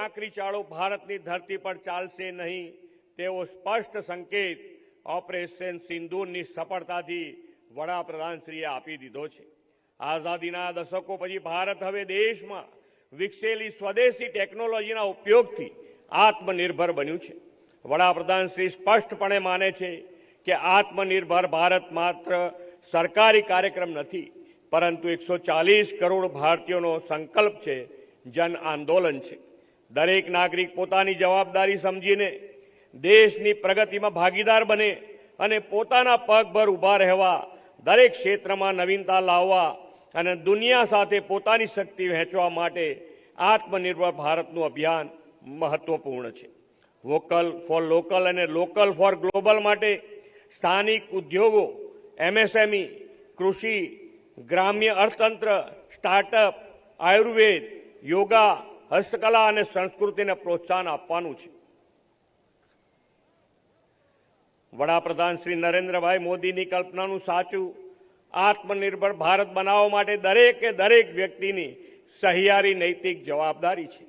આકરી ચાળો ભારતની ધરતી પર ચાલશે નહીં તેવો સ્પષ્ટ સંકેત ઓપરેશન સિંદૂરની સફળતાથી વડાપ્રધાનશ્રીએ આપી દીધો છે। આઝાદીના દશકો પછી ભારત હવે દેશમાં વિકસેલી સ્વદેશી ટેકનોલોજીના ઉપયોગથી આત્મનિર્ભર બન્યું છે। વડાપ્રધાન શ્રી સ્પષ્ટપણે માને છે કે આત્મનિર્ભર ભારત માત્ર સરકારી કાર્યક્રમ નથી, પરંતુ 140 કરોડ ભારતીયોનો સંકલ્પ છે, જન આંદોલન છે। દરેક નાગરિક પોતાની જવાબદારી સમજીને દેશની પ્રગતિમાં ભાગીદાર બને અને પોતાના પગભર ઊભા રહેવા, દરેક ક્ષેત્રમાં નવીનતા લાવવા અને દુનિયા સાથે પોતાની શક્તિ વહેંચવા માટે આત્મનિર્ભર ભારતનું અભિયાન મહત્વપૂર્ણ છે। વોકલ ફોર લોકલ અને લોકલ ફોર ગ્લોબલ માટે સ્થાનિક ઉદ્યોગો, એમએસએમઈ, કૃષિ, ગ્રામ્ય અર્થતંત્ર, સ્ટાર્ટઅપ, આયુર્વેદ, યોગા, હસ્તકલા અને સંસ્કૃતિને પ્રોત્સાહન આપવાનું છે। વડાપ્રધાન શ્રી નરેન્દ્રભાઈ મોદીની કલ્પનાનું સાચું આત્મનિર્ભર ભારત બનાવવા માટે દરેક વ્યક્તિની સહિયારી નૈતિક જવાબદારી છે।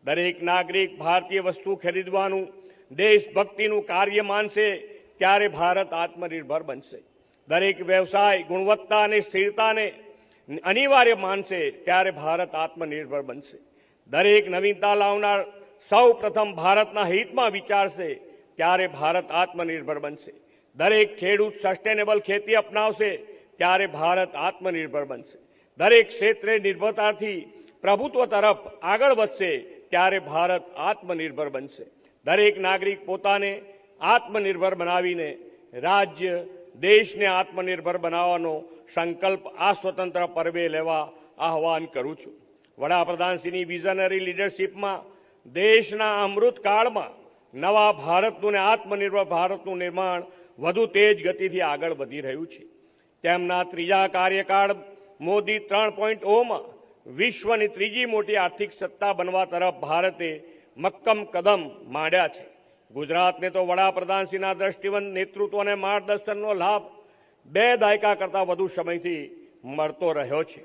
દરેક નાગરિક ભારતીય વસ્તુ ખરીદવાનું દેશભક્તિનું કાર્ય માનશે ત્યારે ભારત આત્મનિર્ભર બનશે। દરેક વ્યવસાય ગુણવત્તા અને સ્થિરતાને અનિવાર્ય માનશે ત્યારે ભારત આત્મનિર્ભર બનશે। દરેક નવીનતા લાવનાર સૌ પ્રથમ ભારતના હિતમાં વિચારશે ત્યારે ભારત આત્મનિર્ભર બનશે। દરેક ખેડૂત સસ્ટેનેબલ ખેતી અપનાવશે ત્યારે ભારત આત્મનિર્ભર બનશે। દરેક ક્ષેત્રે નિર્ભરતાથી પ્રભુત્વ તરફ આગળ વધશે ત્યારે ભારત આત્મનિર્ભર બનશે। દરેક નાગરિક પોતાને આત્મનિર્ભર બનાવીને રાજ્ય દેશને આત્મનિર્ભર બનાવવાનો સંકલ્પ આ સ્વતંત્ર પર્વે લેવા આહ્વાન કરું છું। વડાપ્રધાનશ્રીની વિઝનરી લીડરશિપમાં દેશના અમૃતકાળમાં નવા ભારતનું અને આત્મનિર્ભર ભારતનું નિર્માણ વધુ તેજ ગતિથી આગળ વધી રહ્યું છે। તેમના ત્રીજા કાર્યકાળ મોદી 3.0માં વિશ્વની ત્રીજી મોટી આર્થિક સત્તા બનવા તરફ ભારતે મક્કમ કદમ માંડ્યા છે। ગુજરાતને તો વડાપ્રધાનશ્રીના દ્રષ્ટિવંત નેતૃત્વ અને માર્ગદર્શનનો લાભ 2 દાયકા કરતાં વધુ સમયથી મળતો રહ્યો છે।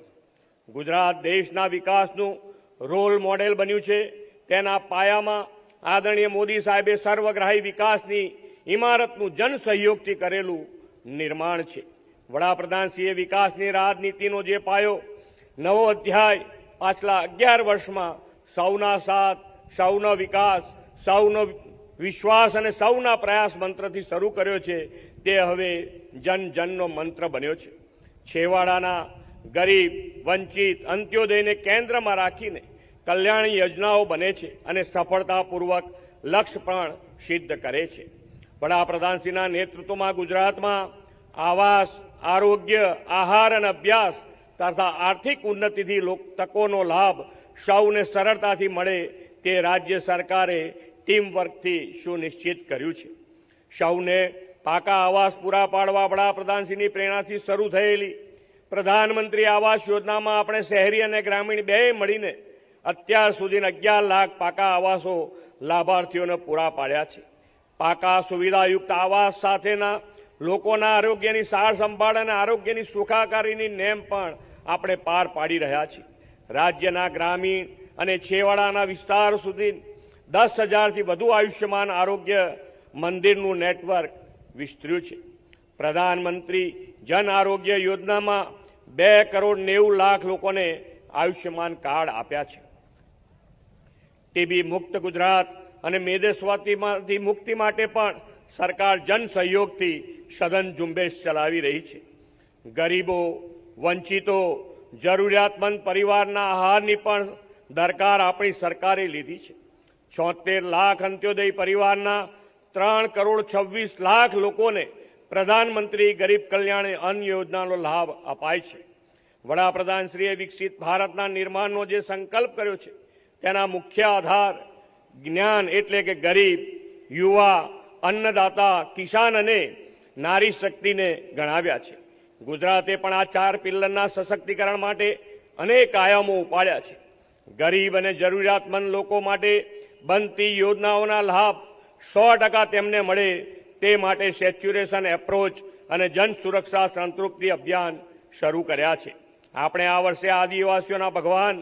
ગુજરાત દેશના વિકાસનું રોલ મોડેલ બન્યું છે। તેના પાયામાં આદરણીય મોદી સાહેબે સર્વગ્રાહી વિકાસની ઇમારતનું જન સહયોગથી કરેલું નિર્માણ છે। વડાપ્રધાનશ્રીએ વિકાસની રાજનીતિનો જે પાયો નવો અધ્યાય પાછલા 11 વર્ષમાં સૌના સાથ, સૌનો વિકાસ, સૌનો વિશ્વાસ અને સૌના પ્રયાસ મંત્રથી શરૂ કર્યો છે, તે હવે જન જનનો મંત્ર બન્યો છે। છેવાડાના ગરીબ, વંચિત, અંત્યોદયને કેન્દ્રમાં રાખીને કલ્યાણ યોજનાઓ બને છે અને સફળતાપૂર્વક લક્ષ્ય પણ સિદ્ધ કરે છે। વડાપ્રધાનશ્રીના નેતૃત્વમાં ગુજરાતમાં આવાસ, આરોગ્ય, આહાર અને અભ્યાસ તથા આર્થિક ઉન્નતિથી તકોનો લાભ સૌને સરળતાથી મળે તે રાજ્ય સરકારે ટીમવર્કથી સુનિશ્ચિત કર્યું છે। સૌને પાકા આવાસ પૂરા પાડવા વડાપ્રધાનશ્રીની પ્રેરણાથી શરૂ થયેલી પ્રધાનમંત્રી આવાસ યોજનામાં આપણે શહેરી અને ગ્રામીણ બે મળીને અત્યાર સુધી 11 લાખ પાકા આવાસો લાભાર્થીઓને પૂરા પાડ્યા છે। પાકા સુવિધાયુક્ત આવાસ સાથેના લોકોના આરોગ્યની સાર સંભાળ અને આરોગ્યની સુખાકારીની નેમ પણ આપણે પાર પાડી રહ્યા છીએ। રાજ્યના ગ્રામીણ અને છેવાડાના વિસ્તાર સુધી 10,000થી વધુ આયુષ્યમાન આરોગ્ય મંદિરનું નેટવર્ક વિસ્તર્યું છે। પ્રધાનમંત્રી જન આરોગ્ય યોજનામાં 2 કરોડ 90 લાખ લોકોને આયુષ્યમાન કાર્ડ આપ્યા છે। ટીબી મુક્ત ગુજરાત અને મેદેસ્વાતીમાંથી મુક્તિ માટે પણ સરકાર જન સહયોગથી સઘન ઝુંબેશ ચલાવી રહી છે। ગરીબો, વંચિતો, જરૂરિયાતમંદ પરિવારના આહારની પણ દરકાર આપણી સરકારે લીધી છે। 76 લાખ અંત્યોદય પરિવારના 3 કરોડ 26 લાખ લોકોને પ્રધાનમંત્રી ગરીબ કલ્યાણ અન્ન યોજનાનો લાભ અપાય છે। વડાપ્રધાનશ્રીએ વિકસિત ભારતના નિર્માણનો જે સંકલ્પ કર્યો છે તેના મુખ્ય આધાર જ્ઞાન એટલે કે ગરીબ, યુવા, અન્નદાતા, કિસાન અને નારી શક્તિને ગણાવ્યા છે। ગુજરાતે પણ આ 4 પિલ્લરના સશક્તિકરણ માટે અનેક આયામો ઉપાડ્યા છે। ગરીબ અને જરૂરિયાતમંદ લોકો માટે બનતી યોજનાઓના લાભ 100% તેમને મળે તે માટે સેચ્યુરેશન એપ્રોચ અને જન સુરક્ષા સંતૃપ્તિ અભિયાન શરૂ કર્યા છે। આપણે આ વર્ષે આદિવાસીઓના ભગવાન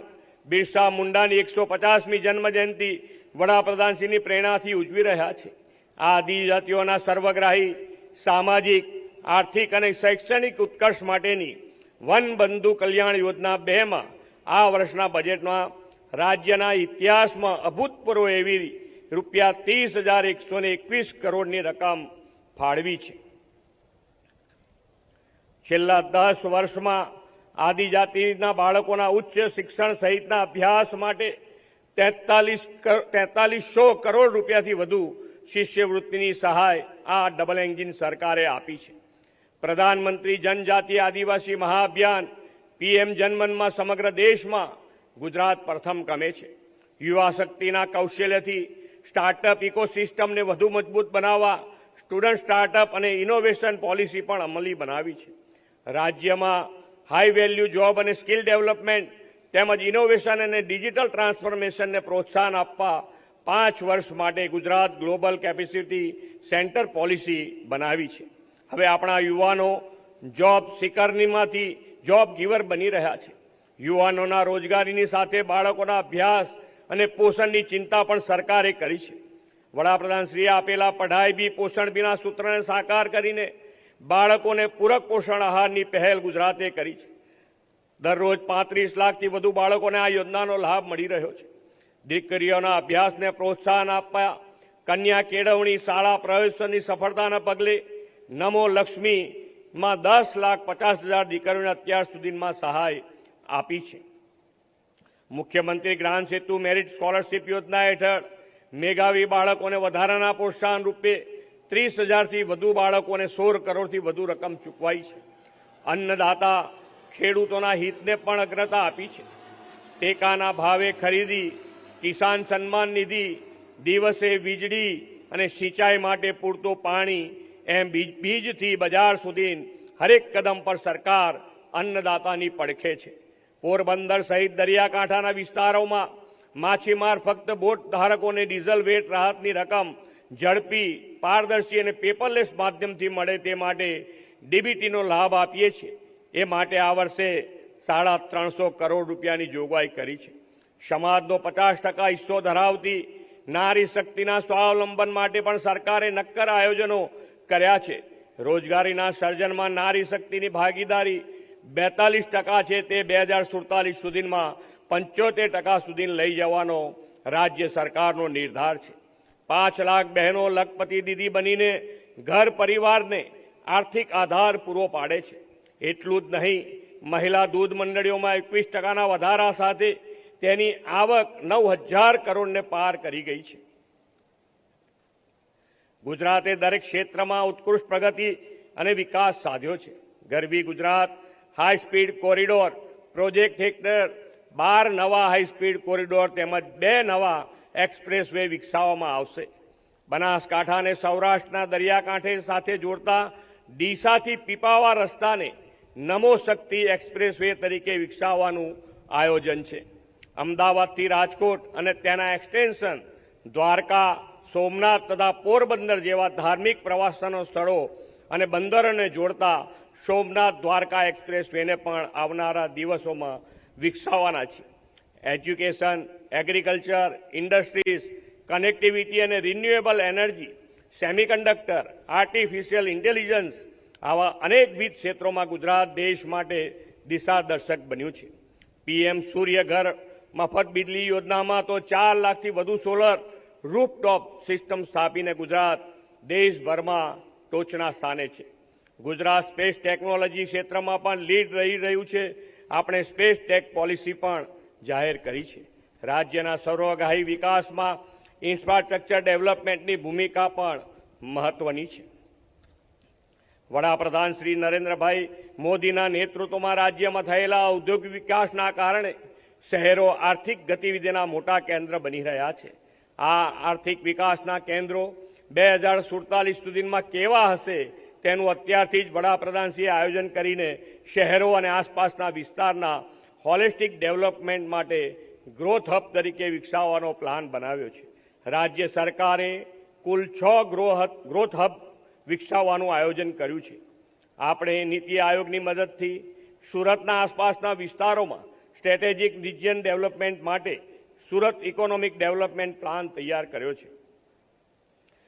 બિરસા મુંડાની 150મી જન્મજયંતિ વડાપ્રધાનશ્રીની પ્રેરણાથી ઉજવી રહ્યા છે. આ આદિજાતિઓના સર્વગ્રાહી સામાજિક, આર્થિક અને શૈક્ષણિક ઉત્કર્ષ માટેની વન બંધુ કલ્યાણ યોજના 2માં આ વર્ષના બજેટમાં રાજ્યના ઇતિહાસમાં અભૂતપૂર્વ એવી રૂપિયા 30,121 કરોડની રકમ ફાળવી છે. છેલ્લા 10 વર્ષમાં આદિજાતિના બાળકોના ઉચ્ચ શિક્ષણ સહિતના અભ્યાસ માટે 4300 કરોડ રૂપિયાથી વધુ શિષ્યવૃત્તિની સહાય આ ડબલ એન્જિન સરકારે આપી છે. પ્રધાનમંત્રી જનજાતીય આદિવાસી મહાઅભિયાન PM જનમનમાં સમગ્ર દેશમાં ગુજરાત પ્રથમ ક્રમે છે. યુવા શક્તિના કૌશલ્યથી સ્ટાર્ટઅપ ઇકોસિસ્ટમને વધુ મજબૂત બનાવવા સ્ટુડન્ટ સ્ટાર્ટઅપ અને ઇનોવેશન પોલિસી પણ અમલી બનાવી છે. રાજ્યમાં હાઈ વેલ્યુ જોબ અને સ્કિલ ડેવલપમેન્ટ તેમજ ઇનોવેશન અને ડિજિટલ ટ્રાન્સફોર્મેશનને પ્રોત્સાહન આપવા 5 વર્ષ માટે Gujarat global capacity centre policy બનાવી છે. હવે આપણા યુવાનો જોબ સિકરનીમાંથી જોબ ગીવર બની રહ્યા છે. યુવાનોના રોજગારીની સાથે બાળકોના અભ્યાસ અને પોષણની ચિંતા પણ સરકારે કરી છે. વડાપ્રધાનશ્રીએ આપેલા પઢાઈ બી પોષણ બીના સૂત્રને સાકાર કરીને બાળકોને પૂરક પોષણ આહારની પહેલ ગુજરાતે કરી છે. દરરોજ 35 લાખથી વધુ બાળકોને આ યોજનાનો લાભ મળી રહ્યો છે. દીકરીઓના અભ્યાસને પ્રોત્સાહન આપવા કન્યા કેળવણી શાળા પ્રવેશોની સફળતાના પગલે નમો લક્ષ્મીમાં 10,50,000 દીકરીઓને અત્યાર સુધીમાં સહાય આપી છે. મુખ્યમંત્રી જ્ઞાન સેતુ મેરિટ સ્કોલરશીપ યોજના હેઠળ મેઘાવી બાળકોને વધારાના પ્રોત્સાહન રૂપે 30,000થી વધુ બાળકોને 16 કરોડથી વધુ રકમ ચૂકવાઈ છે. અન્નદાતા ખેડૂતોના હિતને પણ અગ્રતા આપી છે. ટેકાના ભાવે ખરીદી, કિસાન સન્માન નિધિ, દિવસે વીજળી અને સિંચાઈ માટે પૂરતું પાણી એમ બીજથી બજાર સુધી હરેક કદમ પર સરકાર અન્નદાતાની પડખે છે. પોરબંદર સહિત દરિયાકાંઠાના વિસ્તારોમાં માછીમાર ફક્ત બોટ ધારકોને ડીઝલ વેટ રાહતની રકમ ઝડપી, પારદર્શી અને પેપરલેસ માધ્યમથી મળે તે માટે ડીબીટીનો લાભ આપીએ છીએ. એ માટે આ વર્ષે 350 કરોડ રૂપિયાની જોગવાઈ કરી છે. સમાજનો 50% હિસ્સો ધરાવતી નારી શક્તિના સ્વાવલંબન માટે પણ સરકારે નક્કર આયોજનો કર્યા છે. રોજગારીના સર્જનમાં નારી શક્તિની ભાગીદારી 42% છે, તે 2047 સુધીમાં 75% સુધી લઈ જવાનો રાજ્ય સરકારનો નિર્ધાર છે. 5 લાખ બહેનો લખપતિ દીદી બનીને ઘર પરિવારને આર્થિક આધાર પૂરો પાડે છે. એટલું જ નહીં, મહિલા દૂધ મંડળીઓમાં 21%ના વધારા સાથે તેની આવક 9,000 કરોડને પાર કરી ગઈ છે. ગુજરાતે દરેક ક્ષેત્રમાં ઉત્કૃષ્ટ પ્રગતિ અને વિકાસ સાધ્યો છે. ગરવી Gujarat high speed corridor project હેઠળ 12 નવા હાઈ સ્પીડ કોરિડોર તેમજ 2 નવા એક્સપ્રેસ વે વિકસાવવામાં આવશે. બનાસકાંઠા અને સૌરાષ્ટ્રના દરિયાકાંઠે સાથે જોડતા ડીસાથી પીપાવા રસ્તાને નમો શક્તિ એક્સપ્રેસ વે તરીકે વિકસાવવાનું આયોજન છે. અમદાવાદથી રાજકોટ અને તેના એક્સટેન્શન દ્વારકા, સોમનાથ તથા પોરબંદર જેવા ધાર્મિક પ્રવાસન સ્થળો અને બંદરોને જોડતા સોમનાથ દ્વારકા એક્સપ્રેસ વેને પણ આવનારા દિવસોમાં વિકસાવવાના છે. એજ્યુકેશન, એગ્રીકલ્ચર, ઇન્ડસ્ટ્રીઝ, કનેક્ટિવિટી અને renewable energy, semiconductor, artificial intelligence આવા અનેકવિધ ક્ષેત્રોમાં ગુજરાત દેશ માટે દિશાદર્શક બન્યું છે. PM સૂર્ય ઘર મફત વીજળી યોજનામાં તો 4 લાખથી વધુ સોલર રૂફટોપ સિસ્ટમ સ્થાપીને ગુજરાત દેશભરમાં ટોચના સ્થાને છે. ગુજરાત સ્પેસ ટેકનોલોજી ક્ષેત્રમાં પણ લીડ રહી રહ્યું છે. આપણે સ્પેસ ટેક પોલિસી પણ જાહેર કરી છે. રાજ્યના સર્વગ્રાહી વિકાસમાં ઇન્ફ્રાસ્ટ્રક્ચર ડેવલપમેન્ટની ભૂમિકા પણ મહત્વની છે. વડાપ્રધાન શ્રી નરેન્દ્રભાઈ મોદીના નેતૃત્વમાં રાજ્યમાં થયેલા ઔદ્યોગિક વિકાસના કારણે શહેરો આર્થિક ગતિવિધિના મોટા કેન્દ્ર બની રહ્યા છે. આ આર્થિક વિકાસના કેન્દ્રો 2047 સુધીમાં કેવા હશે તેનું અત્યારથી જ વડાપ્રધાનશ્રીએ આયોજન કરીને શહેરો અને આસપાસના વિસ્તારના હોલિસ્ટિક ડેવલપમેન્ટ માટે ગ્રોથ હબ તરીકે વિકસાવવાનો પ્લાન બનાવ્યો છે. રાજ્ય સરકારે કુલ 6 ગ્રોથ હબ વિકસાવવાનું આયોજન કર્યું છે. આપણે નીતિ આયોગની મદદથી સુરતના આસપાસના વિસ્તારોમાં સ્ટ્રેટેજિક રિજિયન ડેવલપમેન્ટ માટે સુરત ઇકોનોમિક ડેવલપમેન્ટ પ્લાન તૈયાર કર્યો છે.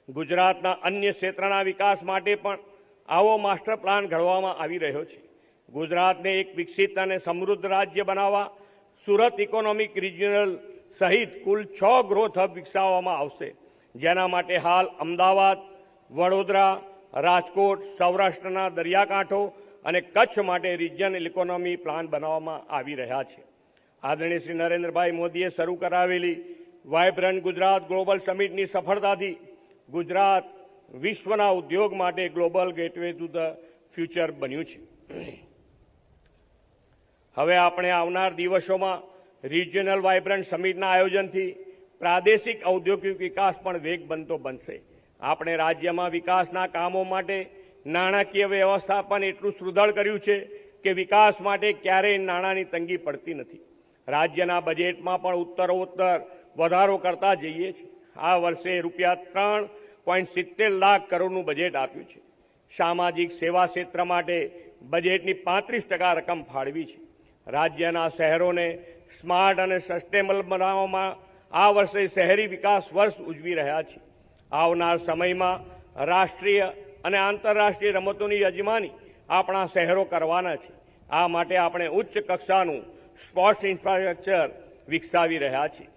ગુજરાતના અન્ય ક્ષેત્રના વિકાસ માટે પણ આવો માસ્ટર પ્લાન ઘડવામાં આવી રહ્યો છે. ગુજરાતને એક વિકસિત અને સમૃદ્ધ રાજ્ય બનાવવા સુરત ઇકોનોમિક રિજિયનલ સહિત કુલ 6 ગ્રોથ હબ વિકસાવવામાં આવશે, જેના માટે હાલ અમદાવાદ, વડોદરા, રાજકોટ, સૌરાષ્ટ્રના દરિયાકાંઠો અને કચ્છ માટે રિજિયનલ ઇકોનોમી પ્લાન બનાવવામાં આવી રહ્યા છે. આદરણીય શ્રી નરેન્દ્રભાઈ મોદીએ શરૂ કરાવેલી વાઇબ્રન્ટ ગુજરાત ગ્લોબલ સમિટની સફળતાથી ગુજરાત વિશ્વના ઉદ્યોગ માટે global gateway to the future બન્યું છે. હવે આપણે આવનાર દિવસોમાં રિજિયનલ વાઇબ્રન્ટ સમિટના આયોજનથી પ્રાદેશિક ઔદ્યોગિક વિકાસ પણ વેગ બનતો બનશે. આપણે રાજ્યમાં વિકાસના કામો માટે નાણાકીય વ્યવસ્થાપન એટલું સુદૃઢ કર્યું છે કે વિકાસ માટે ક્યારેય નાણાંની તંગી પડતી નથી. રાજ્યના બજેટમાં પણ ઉત્તરોત્તર વધારો કરતા જઈએ છીએ. આ વર્ષે ₹3.70 લાખ કરોડનું બજેટ આપ્યું છે. સામાજિક સેવા ક્ષેત્ર માટે બજેટની 35% રકમ ફાળવી છે. રાજ્યના શહેરોને સ્માર્ટ અને સસ્ટેનેબલ બનાવવામાં આ વર્ષે શહેરી વિકાસ વર્ષ ઉજવી રહ્યા છે. આવનાર સમયમાં રાષ્ટ્રીય અને આંતરરાષ્ટ્રીય રમતોની યજમાની આપણા શહેરો કરવાના છે. આ માટે આપણે ઉચ્ચ કક્ષાનું સ્પોર્ટ્સ ઇન્ફ્રાસ્ટ્રક્ચર વિકસાવી રહ્યા છીએ.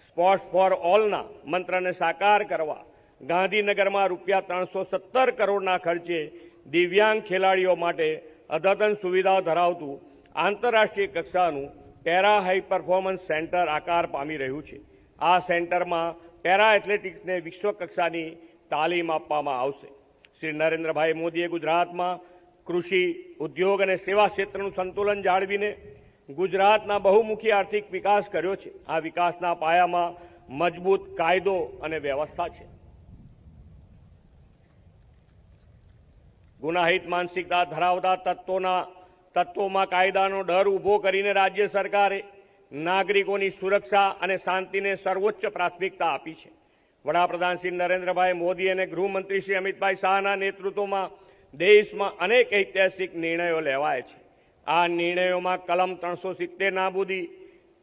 સ્પોર્ટ્સ ફોર ઓલના મંત્રને સાકાર કરવા ગાંધીનગરમાં ₹317 કરોડના ખર્ચે દિવ્યાંગ ખેલાડીઓ માટે અદ્યતન સુવિધાઓ ધરાવતું આંતરરાષ્ટ્રીય કક્ષાનું પેરા હાઈ પરફોર્મન્સ સેન્ટર આકાર પામી રહ્યું છે. આ સેન્ટરમાં પેરા એથ્લેટિક્સને વિશ્વ કક્ષાની તાલીમ આપવામાં આવશે. શ્રી નરેન્દ્રભાઈ મોદીએ ગુજરાતમાં કૃષિ, ઉદ્યોગ અને સેવા ક્ષેત્રનું સંતુલન જાળવીને ગુજરાતના બહુમુખી આર્થિક વિકાસ કર્યો છે. આ વિકાસના પાયામાં મજબૂત કાયદો અને વ્યવસ્થા છે. ગુનાહિત માનસિકતા ધરાવતા તત્વોમાં કાયદાનો ડર ઊભો કરીને રાજ્ય સરકારે નાગરિકોની સુરક્ષા અને શાંતિને સર્વોચ્ચ પ્રાથમિકતા આપી છે. વડાપ્રધાન શ્રી નરેન્દ્રભાઈ મોદી અને ગૃહમંત્રી શ્રી અમિતભાઈ શાહના નેતૃત્વમાં દેશમાં અનેક ઐતિહાસિક નિર્ણયો લેવાય છે. આ નિર્ણયોમાં કલમ 370 નાબૂદી,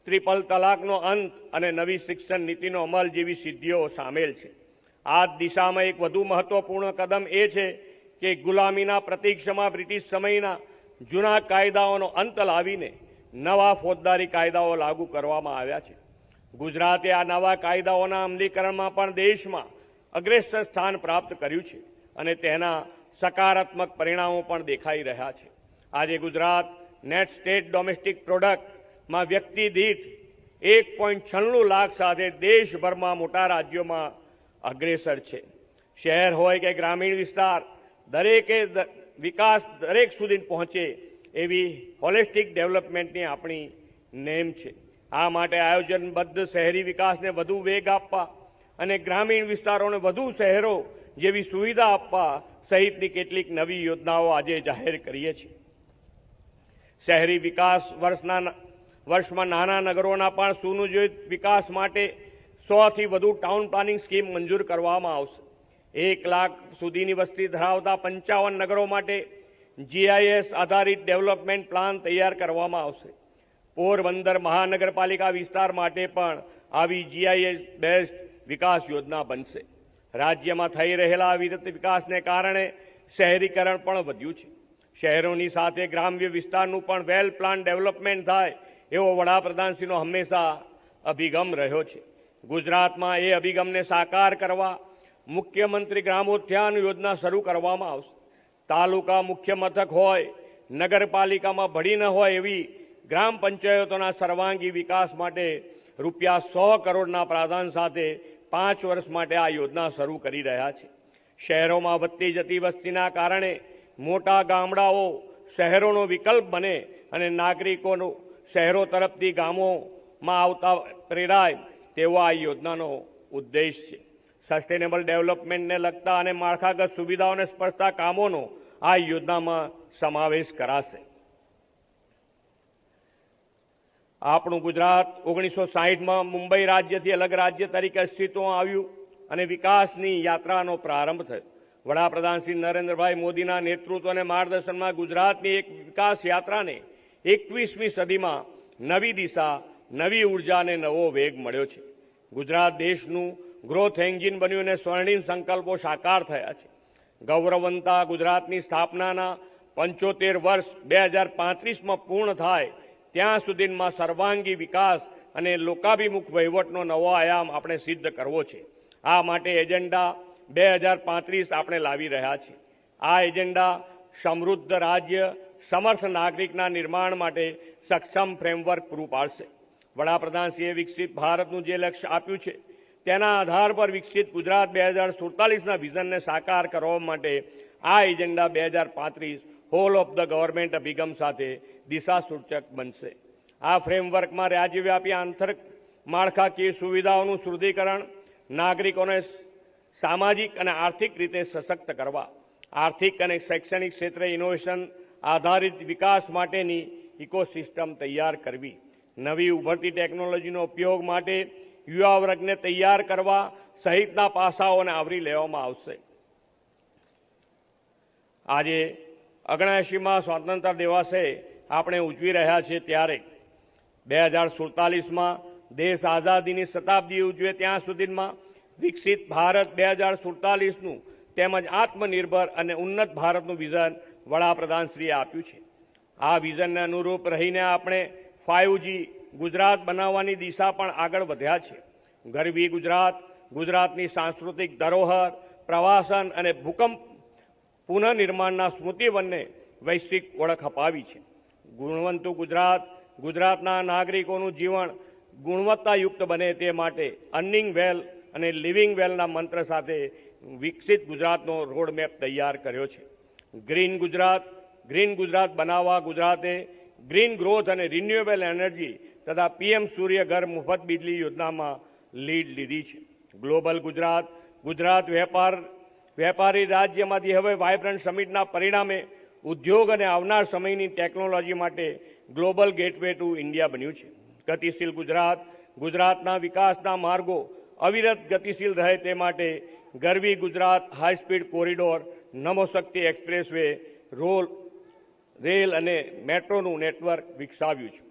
ટ્રિપલ તલાકનો અંત અને નવી શિક્ષણ નીતિનો અમલ જેવી સિદ્ધિઓ સામેલ છે. આ દિશામાં એક વધુ મહત્વપૂર્ણ કદમ એ છે કે ગુલામીના પ્રતીક્ષામાં બ્રિટિશ સમયના જૂના કાયદાઓનો અંત લાવીને નવા ફોજદારી કાયદાઓ લાગુ કરવામાં આવ્યા છે. ગુજરાતે આ નવા કાયદાઓના અમલીકરણમાં પણ દેશમાં અગ્રેસર સ્થાન પ્રાપ્ત કર્યું છે અને તેના સકારાત્મક પરિણામો પણ દેખાઈ રહ્યા છે. આજે ગુજરાત નેટ સ્ટેટ ડોમેસ્ટિક પ્રોડક્ટમાં વ્યક્તિ દીઠ 1.96 લાખ સાથે દેશભરમાં મોટા રાજ્યોમાં અગ્રેસર છે. શહેર હોય કે ગ્રામીણ વિસ્તાર, દરેકે વિકાસ દરેક સુધી પહોંચે એવી હોલિસ્ટિક ડેવલપમેન્ટની આપણી નેમ છે. આ માટે આયોજનબદ્ધ શહેરી વિકાસને વધુ વેગ આપવા અને ગ્રામીણ વિસ્તારોને વધુ શહેરો જેવી સુવિધા આપવા સહિતની કેટલીક નવી યોજનાઓ આજે જાહેર કરીએ છીએ. શહેરી વિકાસ વર્ષમાં નાના નગરોના પણ સુનિયોજિત વિકાસ માટે 100થી વધુ ટાઉન પ્લાનિંગ સ્કીમ મંજૂર કરવામાં આવશે. 1 લાખ સુધીની વસ્તી ધરાવતા 55 નગરો માટે GIS આધારિત ડેવલપમેન્ટ પ્લાન તૈયાર કરવામાં આવશે. પોરબંદર મહાનગરપાલિકા વિસ્તાર માટે પણ આવી GIS બેઝડ વિકાસ યોજના બનશે. રાજ્યમાં થઈ રહેલા વિરત વિકાસને કારણે શહેરીકરણ પણ વધ્યું છે. શહેરોની સાથે ગ્રામ્ય વિસ્તારનું પણ વેલ પ્લાન ડેવલપમેન્ટ થાય એવો વડાપ્રધાનશ્રીનો હંમેશા અભિગમ રહ્યો છે. ગુજરાતમાં એ અભિગમને સાકાર કરવા મુખ્યમંત્રી ગ્રામોત્થાન યોજના શરૂ કરવામાં આવશે. તાલુકા મુખ્ય મથક હોય, નગરપાલિકામાં ભળી ન હોય એવી ગ્રામ પંચાયતોના સર્વાંગી વિકાસ માટે ₹100 કરોડના પ્રાવધાન સાથે 5 વર્ષ માટે આ યોજના શરૂ કરી રહ્યા છે. શહેરોમાં વધતી જતી વસ્તીના કારણે મોટા ગામડાઓ શહેરોનો વિકલ્પ બને અને નાગરિકોનો શહેરો તરફથી ગામોમાં આવતા પ્રેરાય તેવો આ યોજનાનો ઉદ્દેશ છે. સસ્ટેનેબલ ડેવલપમેન્ટને લગતા અને માળખાગત સુવિધાઓને સ્પર્શતા કામોનો આ યોજનામાં સમાવેશ કરાશે. આપણું ગુજરાત 1960માં મુંબઈ રાજ્યથી અલગ રાજ્ય તરીકે અસ્તિત્વમાં આવ્યું અને વિકાસની યાત્રાનો પ્રારંભ થયો. વડાપ્રધાન શ્રી નરેન્દ્રભાઈ મોદીના નેતૃત્વ અને માર્ગદર્શનમાં ગુજરાતની એક વિકાસ યાત્રાને 21મી સદીમાં નવી દિશા, નવી ઉર્જા અને નવો વેગ મળ્યો છે. ગુજરાત દેશનું ગ્રોથ એન્જિન બન્યું અને સ્વર્ણિમ સંકલ્પો સાકાર થયા છે. ગૌરવવંતા ગુજરાતની સ્થાપનાના 75 વર્ષ 2035માં પૂર્ણ થાય ત્યાં સુધીમાં સર્વાંગી વિકાસ અને લોકાભિમુખ વહીવટનો નવો આયામ આપણે સિદ્ધ કરવો છે. આ માટે એજન્ડા 2035 આપણે લાવી રહ્યા છીએ. આ એજન્ડા સમૃદ્ધ રાજ્ય, સમર્થ નાગરિકના નિર્માણ માટે સક્ષમ ફ્રેમવર્ક પૂરું પાડશે. વડાપ્રધાનશ્રીએ વિકસિત ભારતનું જે લક્ષ્ય આપ્યું છે તેના આધાર પર વિકસિત ગુજરાત 2047ના વિઝનને સાકાર કરવા માટે આ agenda 2035 whole of the government અભિગમ સાથે દિશાસૂચક બનશે. આ ફ્રેમવર્કમાં રાજ્યવ્યાપી આંતરિક માળખાકીય સુવિધાઓનું સુદૃઢીકરણ, નાગરિકોને સામાજિક અને આર્થિક રીતે સશક્ત કરવા, આર્થિક અને શૈક્ષણિક ક્ષેત્રે ઇનોવેશન આધારિત વિકાસ માટેની ઇકોસિસ્ટમ તૈયાર કરવી, નવી ઉભરતી ટેકનોલોજીનો ઉપયોગ માટે યુવા વર્ગને તૈયાર કરવા સહિતના પાસાઓને આવરી લેવામાં આવશે. આજે 79મા સ્વાતંત્ર્ય દિવસે આપણે ઉજવી રહ્યા છીએ ત્યારે 2047માં દેશ આઝાદીની શતાબ્દી ઉજવે ત્યાં સુધીમાં વિકસિત ભારત 2047નું તેમજ આત્મનિર્ભર અને ઉન્નત ભારતનું વિઝન વડાપ્રધાનશ્રીએ આપ્યું છે. આ વિઝનને અનુરૂપ રહીને આપણે 5G ગુજરાત બનાવવાની દિશા પણ આગળ વધ્યા છે. ગરવી ગુજરાત, ગુજરાતની સાંસ્કૃતિક ધરોહર, પ્રવાસન અને ભૂકંપ પુનઃનિર્માણના સ્મૃતિવનને વૈશ્વિક ઓળખ અપાવી છે. ગુણવંતુ ગુજરાત, ગુજરાતના નાગરિકોનું જીવન ગુણવત્તાયુક્ત બને તે માટે અર્નિંગ વેલ અને લિવિંગ વેલના મંત્ર સાથે વિકસિત ગુજરાતનો રોડમેપ તૈયાર કર્યો છે. ગ્રીન ગુજરાત બનાવવા ગુજરાતે ગ્રીન ગ્રોથ અને રિન્યુએબલ એનર્જી તથા PM સૂર્ય ઘર મુફત વીજળી યોજનામાં લીડ લીધી છે. ગ્લોબલ ગુજરાત, ગુજરાત વેપારી રાજ્યમાંથી હવે વાઇબ્રન્ટ સમિટના પરિણામે ઉદ્યોગ અને આવનાર સમયની ટેકનોલોજી માટે ગ્લોબલ ગેટવે ટુ ઇન્ડિયા બન્યું છે. ગતિશીલ ગુજરાત, ગુજરાતના વિકાસના માર્ગો અવિરત ગતિશીલ રહે તે માટે ગરવી Gujarat high speed corridor, Namoshakti expressway, rail અને મેટ્રોનું નેટવર્ક વિકસાવ્યું છે.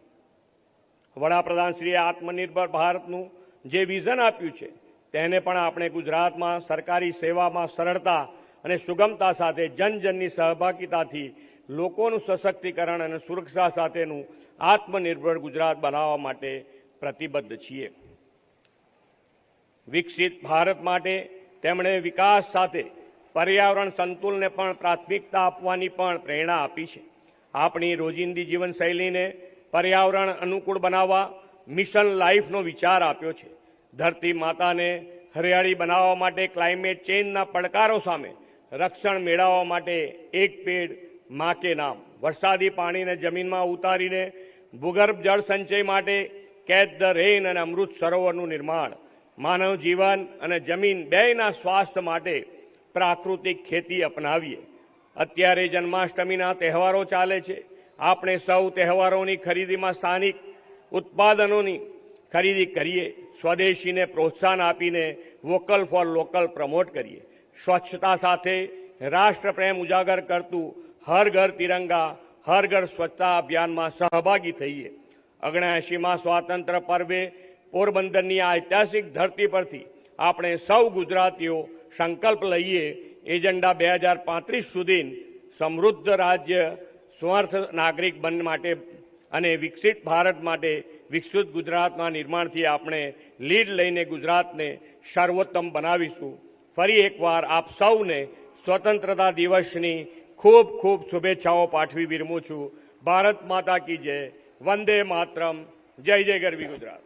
વડાપ્રધાનશ્રીએ આત્મનિર્ભર ભારતનું જે વિઝન આપ્યું છે તેને પણ આપણે ગુજરાતમાં સરકારી સેવામાં સરળતા અને સુગમતા સાથે જનજનની સહભાગિતાથી લોકોનું સશક્તિકરણ અને સુરક્ષા સાથેનું આત્મનિર્ભર ગુજરાત બનાવવા માટે પ્રતિબદ્ધ છીએ. વિકસિત ભારત માટે તેમણે વિકાસ સાથે પર્યાવરણ સંતુલનને પણ પ્રાથમિકતા આપવાની પણ પ્રેરણા આપી છે. આપણી રોજિંદી જીવનશૈલીને પર્યાવરણ અનુકૂળ બનાવવા મિશન લાઈફનો વિચાર આપ્યો છે. ધરતી માતાને હરિયાળી બનાવવા માટે ક્લાઇમેટ ચેન્જના પડકારો સામે રક્ષણ મેળવવા માટે એક પેડ માં કે નામ, વરસાદી પાણીને જમીનમાં ઉતારીને ભૂગર્ભ જળ સંચય માટે કેચ ધ રેન અને અમૃત સરોવરનું નિર્માણ, માનવ જીવન અને જમીન બેયના સ્વાસ્થ્ય માટે પ્રાકૃતિક ખેતી અપનાવીએ. અત્યારે જન્માષ્ટમીના તહેવારો ચાલે છે. આપણે સૌ તહેવારોની ખરીદીમાં સ્થાનિક ઉત્પાદનોની ખરીદી કરીએ, સ્વદેશીને પ્રોત્સાહન આપીને વોકલ ફોર લોકલ પ્રમોટ કરીએ. સ્વચ્છતા સાથે રાષ્ટ્રપ્રેમ ઉજાગર કરતું હર ઘર તિરંગા, હર ઘર સ્વચ્છતા અભિયાનમાં સહભાગી થઈએ. 79મા સ્વાતંત્ર્ય પર્વે પોરબંદરની આ ઐતિહાસિક ધરતી પરથી આપણે સૌ ગુજરાતીઓ સંકલ્પ લઈએ એજન્ડા 2035 સુધી સમૃદ્ધ રાજ્ય, સ્વર્થ નાગરિક બન માટે અને વિકસિત ભારત માટે વિકસિત ગુજરાતના નિર્માણથી આપણે લીડ લઈને ગુજરાતને સર્વોત્તમ બનાવીશું. ફરી એકવાર આપ સૌને સ્વતંત્રતા દિવસની ખૂબ ખૂબ શુભેચ્છાઓ પાઠવી વિરમું છું. ભારત માતા કી જય. વંદે માતરમ. જય જય ગરવી ગુજરાત.